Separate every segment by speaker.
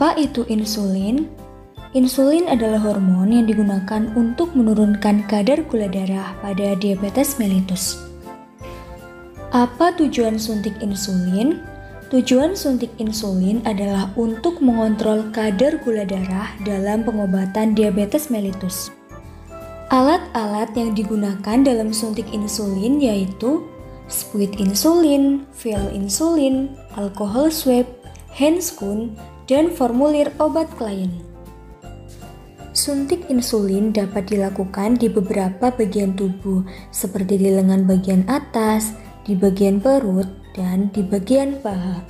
Speaker 1: Apa itu insulin? Insulin adalah hormon yang digunakan untuk menurunkan kadar gula darah pada diabetes mellitus. Apa tujuan suntik insulin? Tujuan suntik insulin adalah untuk mengontrol kadar gula darah dalam pengobatan diabetes mellitus. Alat-alat yang digunakan dalam suntik insulin yaitu spuit insulin, vial insulin, alkohol swab, handscoon, dan formulir obat klien. Suntik insulin dapat dilakukan di beberapa bagian tubuh, seperti di lengan bagian atas, di bagian perut, dan di bagian paha.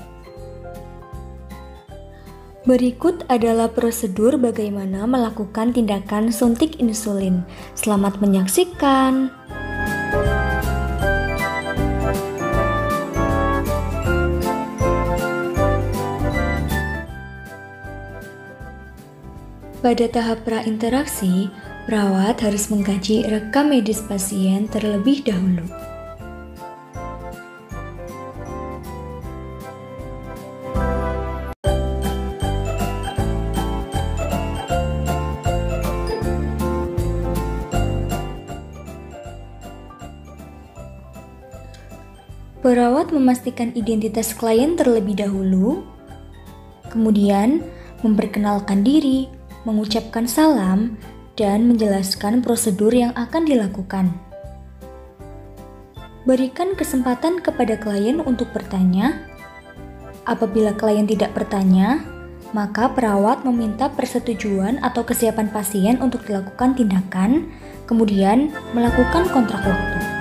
Speaker 1: Berikut adalah prosedur bagaimana melakukan tindakan suntik insulin. Selamat menyaksikan. Pada tahap prainteraksi, perawat harus mengkaji rekam medis pasien terlebih dahulu. Perawat memastikan identitas klien terlebih dahulu, kemudian memperkenalkan diri, mengucapkan salam, dan menjelaskan prosedur yang akan dilakukan. Berikan kesempatan kepada klien untuk bertanya. Apabila klien tidak bertanya, maka perawat meminta persetujuan atau kesiapan pasien untuk dilakukan tindakan, kemudian melakukan kontrak waktu.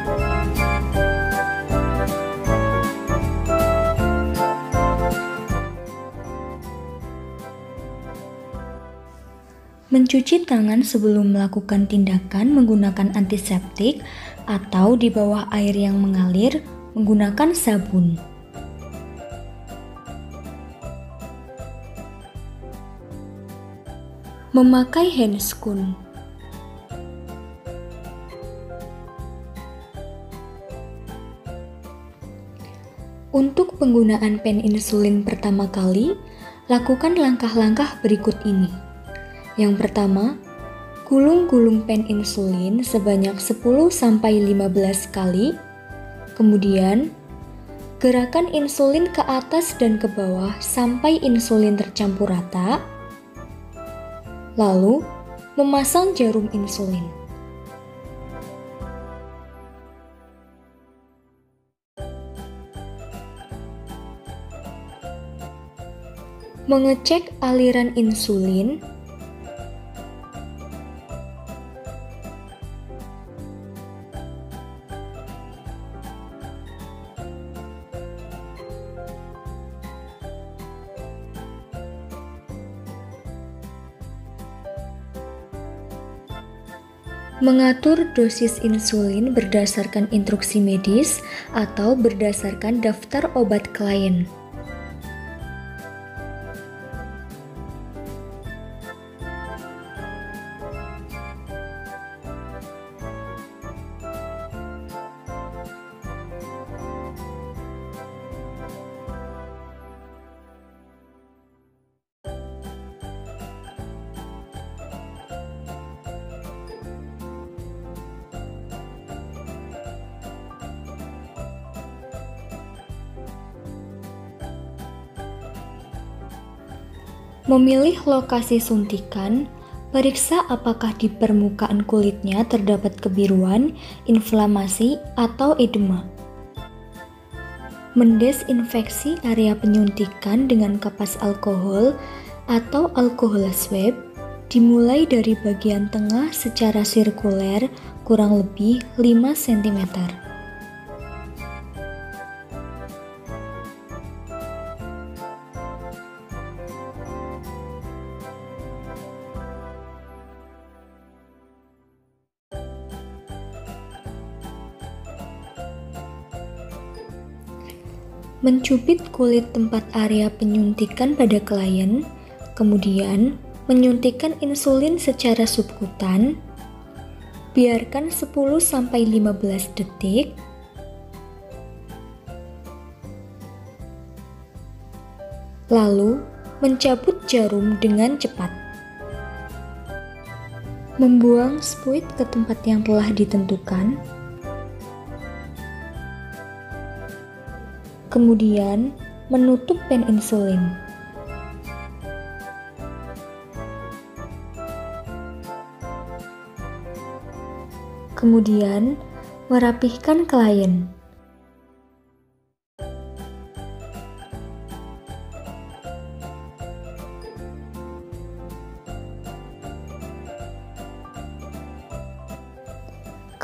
Speaker 1: Mencuci tangan sebelum melakukan tindakan menggunakan antiseptik atau di bawah air yang mengalir menggunakan sabun. Memakai handscoon. Untuk penggunaan pen insulin pertama kali, lakukan langkah-langkah berikut ini. Yang pertama, gulung-gulung pen insulin sebanyak 10-15 kali. Kemudian, gerakan insulin ke atas dan ke bawah sampai insulin tercampur rata. Lalu, memasang jarum insulin. Mengecek aliran insulin. Mengatur dosis insulin berdasarkan instruksi medis atau berdasarkan daftar obat klien. Memilih lokasi suntikan, periksa apakah di permukaan kulitnya terdapat kebiruan, inflamasi, atau edema. Mendesinfeksi area penyuntikan dengan kapas alkohol atau alkohol swab, dimulai dari bagian tengah secara sirkuler kurang lebih 5 cm. Mencubit kulit tempat area penyuntikan pada klien, kemudian menyuntikkan insulin secara subkutan. Biarkan 10-15 detik. Lalu, Mencabut jarum dengan cepat. Membuang spuit ke tempat yang telah ditentukan. Kemudian, menutup pen insulin. Kemudian, merapihkan klien.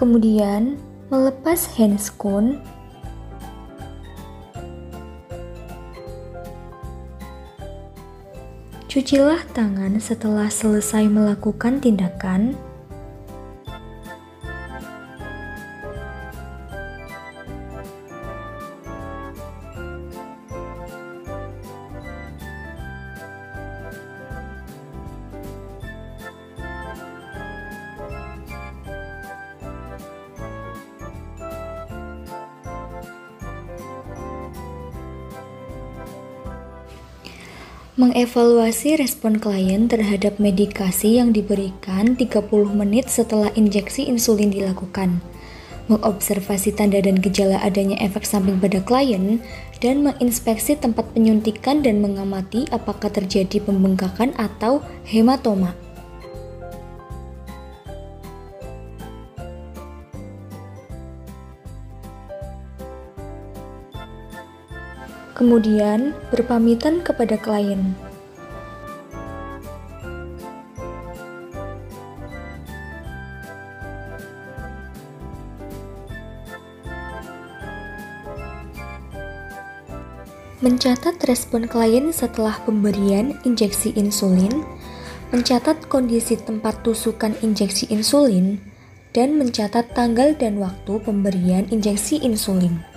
Speaker 1: Kemudian, melepas handscoon. Cucilah tangan setelah selesai melakukan tindakan. Mengevaluasi respon klien terhadap medikasi yang diberikan 30 menit setelah injeksi insulin dilakukan. Mengobservasi tanda dan gejala adanya efek samping pada klien, dan menginspeksi tempat penyuntikan dan mengamati apakah terjadi pembengkakan atau hematoma. Kemudian, berpamitan kepada klien. Mencatat respon klien setelah pemberian injeksi insulin, mencatat kondisi tempat tusukan injeksi insulin, dan mencatat tanggal dan waktu pemberian injeksi insulin.